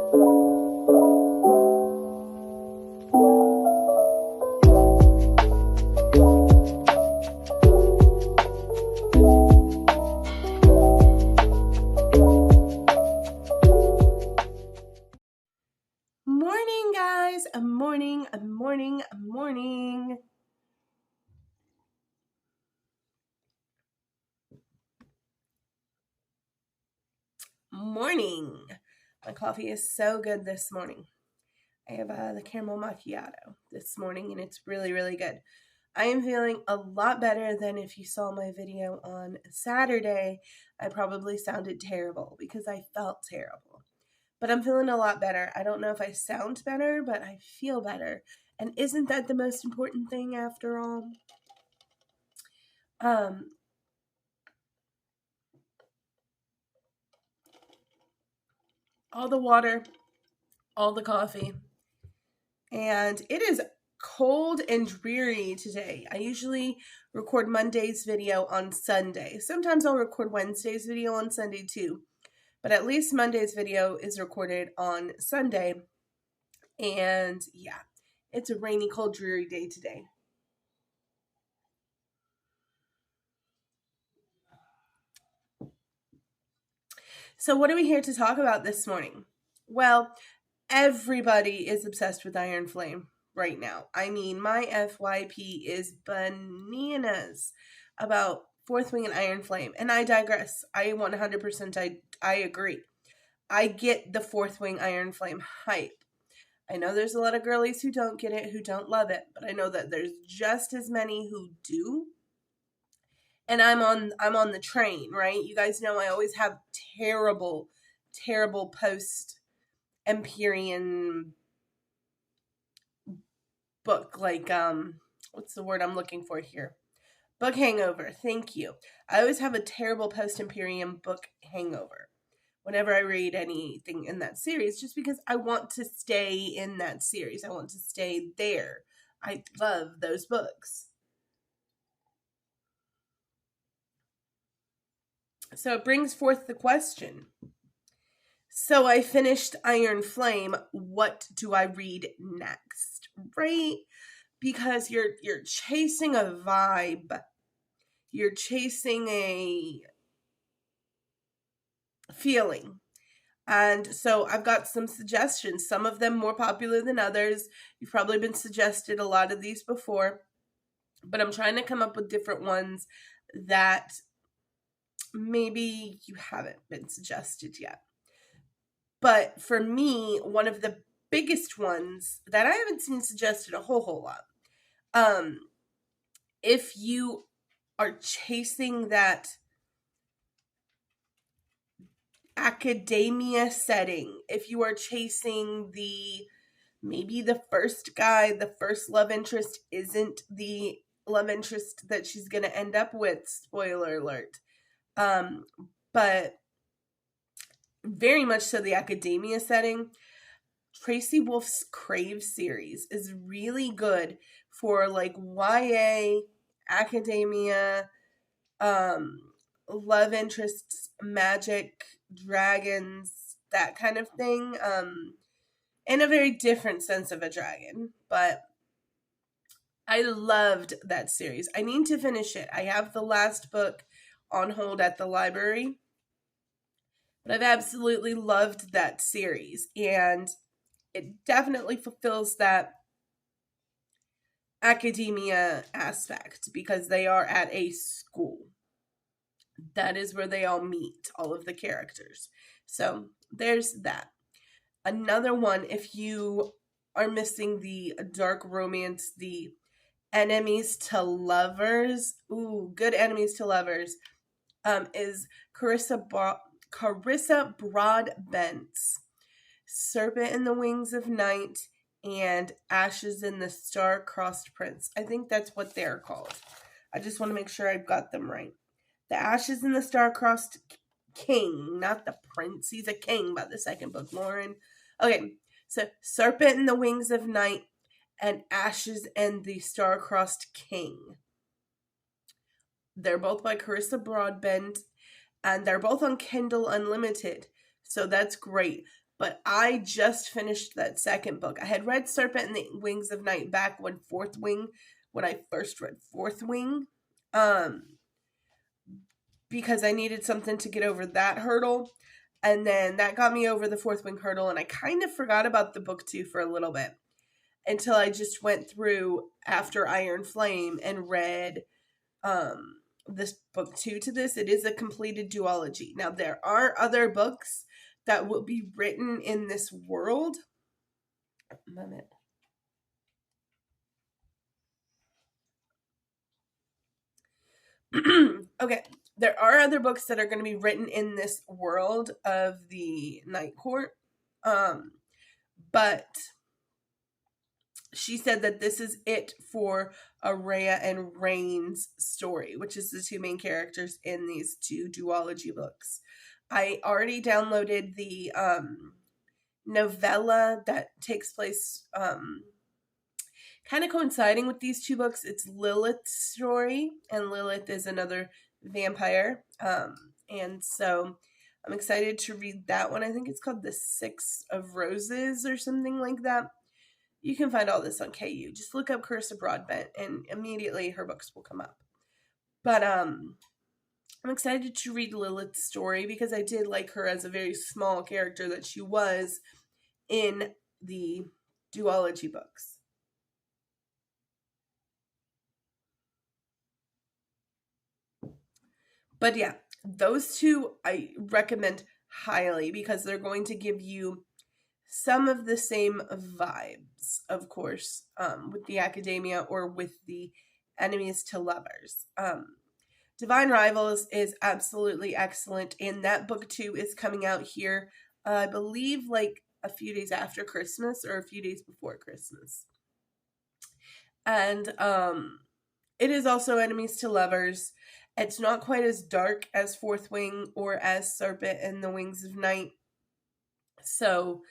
Morning, guys. Morning. Morning. My coffee is so good this morning. I have the caramel macchiato this morning, and it's really, really good. I am feeling a lot better than if you saw my video on Saturday. I probably sounded terrible because I felt terrible. But I'm feeling a lot better. I don't know if I sound better, but I feel better. And isn't that the most important thing after all? All the water, all the coffee. And it is cold and dreary today. I usually record Monday's video on Sunday. Sometimes I'll record Wednesday's video on Sunday too. But at least Monday's video is recorded on Sunday. And yeah, it's a rainy, cold, dreary day today. So what are we here to talk about this morning? Well, everybody is obsessed with Iron Flame right now. I mean, my FYP is bananas about Fourth Wing and Iron Flame. And I digress. I 100% I agree. I get the Fourth Wing Iron Flame hype. I know there's a lot of girlies who don't get it, who don't love it, but I know that there's just as many who do. And I'm on the train, right? You guys know I always have terrible post Empyrean book, like what's the word I'm looking for here? Book hangover. Thank you. I always have a terrible post Empyrean book hangover whenever I read anything in that series, just because I want to stay in that series. I want to stay there. I love those books. So it brings forth the question. So I finished Iron Flame. What do I read next? Right? Because you're chasing a vibe. You're chasing a feeling. And so I've got some suggestions, some of them more popular than others. You've probably been suggested a lot of these before, but I'm trying to come up with different ones that maybe you haven't been suggested yet. But for me, one of the biggest ones that I haven't seen suggested a whole lot, if you are chasing that academia setting, if you are chasing maybe the first guy, the first love interest isn't the love interest that she's going to end up with, spoiler alert, but very much so the academia setting, Tracy Wolf's Crave series is really good for like YA, academia, love interests, magic, dragons, that kind of thing, in a very different sense of a dragon. But I loved that series. I need to finish it. I have the last book on hold at the library, but I've absolutely loved that series, and it definitely fulfills that academia aspect because they are at a school. That is where they all meet, all of the characters. So there's that. Another one, if you are missing the dark romance, the enemies to lovers, good enemies to lovers, is Carissa Broadbent's Serpent in the Wings of Night and Ashes in the Star-Crossed Prince. I think that's what they're called. I just want to make sure I've got them right. The Ashes in the Star-Crossed King, not the Prince. He's a king by the second book, Lauren. Okay, so Serpent in the Wings of Night and Ashes and the Star-Crossed King. They're both by Carissa Broadbent, and they're both on Kindle Unlimited. So that's great. but I just finished that second book. I had read Serpent and the Wings of Night back when I first read Fourth Wing, um, because I needed something to get over that hurdle. And then that got me over the Fourth Wing hurdle, and I kind of forgot about the book two for a little bit until I just went through after Iron Flame and read this book two to this. It is a completed duology. Now, there are other books that will be written in this world. Moment. Okay, there are other books that are going to be written in this world of the Night Court, but she said that this is it for Araya and Rain's story, which is the two main characters in these two duology books. I already downloaded the novella that takes place kind of coinciding with these two books. It's Lilith's story, and Lilith is another vampire. And so I'm excited to read that one. I think it's called The Six of Roses or something like that. You can find all this on KU. Just look up Carissa Broadbent and immediately her books will come up. But I'm excited to read Lilith's story because I did like her as a very small character that she was in the duology books. But yeah, those two I recommend highly because they're going to give you some of the same vibes, of course, with the academia or with the enemies to lovers. Divine Rivals is absolutely excellent, and that book too is coming out here, I believe, like a few days after Christmas or a few days before Christmas. And it is also enemies to lovers. It's not quite as dark as Fourth Wing or as Serpent and the Wings of Night. So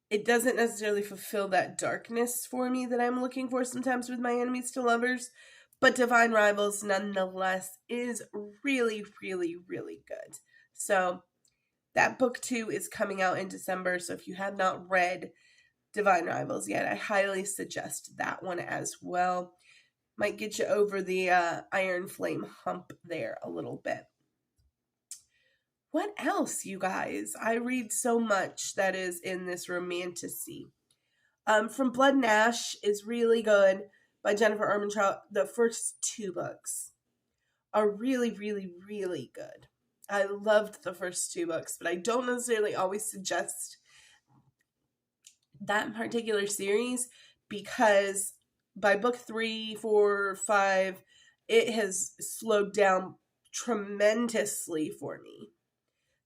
it doesn't necessarily fulfill that darkness for me that I'm looking for sometimes with my enemies to lovers. But Divine Rivals, nonetheless, is really, really, really good. So that book too is coming out in December. So if you have not read Divine Rivals yet, I highly suggest that one as well. Might get you over the Iron Flame hump there a little bit. What else, you guys? I read so much that is in this romantasy. From Blood and Ash is really good by Jennifer Armentrout. The first two books are really, really, really good. I loved the first two books, but I don't necessarily always suggest that particular series because by book 3, 4, 5, it has slowed down tremendously for me.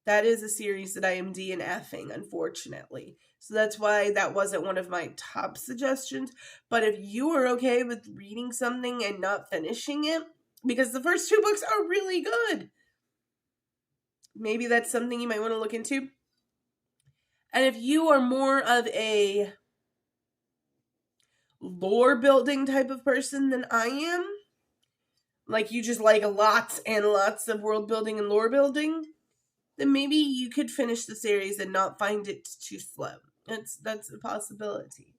That is a series that I am DNFing, unfortunately. So that's why that wasn't one of my top suggestions. But if you are okay with reading something and not finishing it, because the first two books are really good, maybe that's something you might want to look into. And if you are more of a lore building type of person than I am, like you just like lots and lots of world building and lore building, then maybe you could finish the series and not find it too slow. That's a possibility.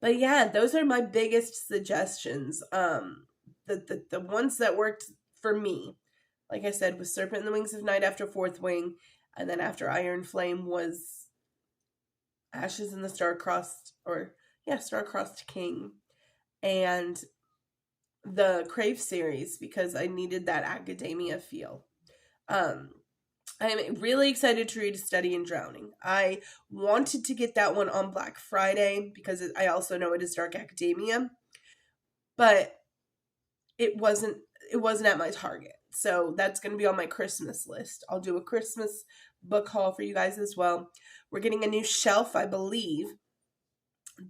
But yeah, those are my biggest suggestions. The ones that worked for me, like I said, was Serpent and the Wings of Night after Fourth Wing, and then after Iron Flame was Ashes in the Star-Crossed King, and the Crave series because I needed that academia feel. I'm really excited to read Study in Drowning. I wanted to get that one on Black Friday because I also know it is dark academia, but it wasn't at my target. So that's going to be on my Christmas list. I'll do a Christmas book haul for you guys as well. We're getting a new shelf, I believe,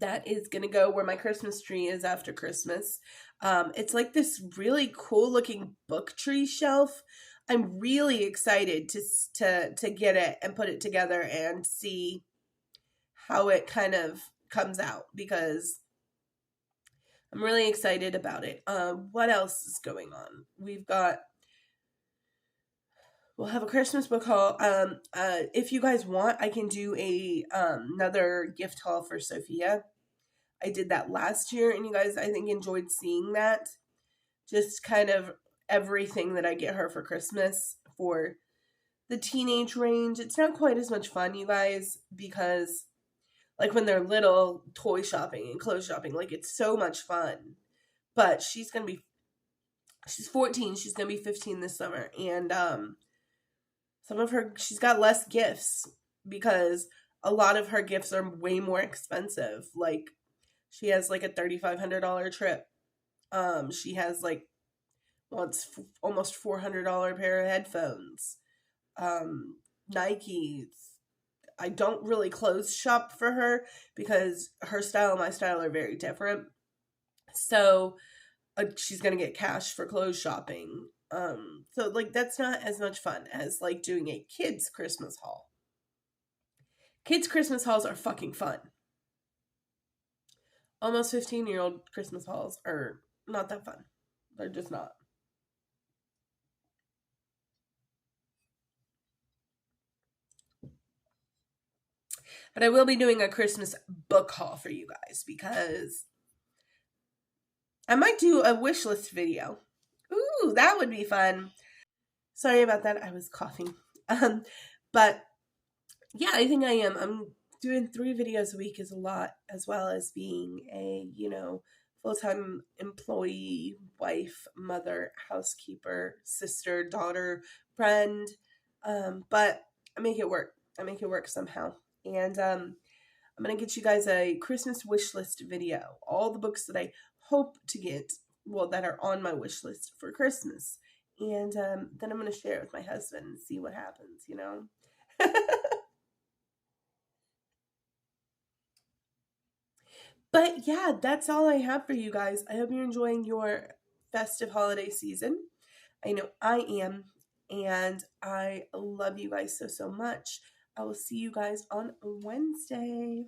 that is going to go where my Christmas tree is after Christmas. It's like this really cool looking book tree shelf. I'm really excited to get it and put it together and see how it kind of comes out because I'm really excited about it. What else is going on? We'll have a Christmas book haul. If you guys want, I can do a another gift haul for Sophia. I did that last year, and you guys, I think, enjoyed seeing that. Just kind of everything that I get her for Christmas for the teenage range. It's not quite as much fun, you guys, because like when they're little, toy shopping and clothes shopping, like it's so much fun. But she's 14, she's gonna be 15 this summer, and some of her she's got less gifts because a lot of her gifts are way more expensive. Like she has like a $3,500 trip. She has like wants almost $400 pair of headphones. Nikes. I don't really clothes shop for her because her style and my style are very different. So she's gonna get cash for clothes shopping. So like that's not as much fun as like doing a kids Christmas haul. Kids Christmas hauls are fucking fun. Almost 15-year-old Christmas hauls are not that fun. They're just not. But I will be doing a Christmas book haul for you guys because I might do a wish list video. Ooh, that would be fun. Sorry about that. I was coughing. But yeah, I think I am. I'm doing 3 videos a week is a lot, as well as being a, full-time employee, wife, mother, housekeeper, sister, daughter, friend. But I make it work. I make it work somehow. And I'm going to get you guys a Christmas wish list video. All the books that I hope to get, well, that are on my wish list for Christmas. And then I'm going to share it with my husband and see what happens, But yeah, that's all I have for you guys. I hope you're enjoying your festive holiday season. I know I am. And I love you guys so, so much. I will see you guys on Wednesday.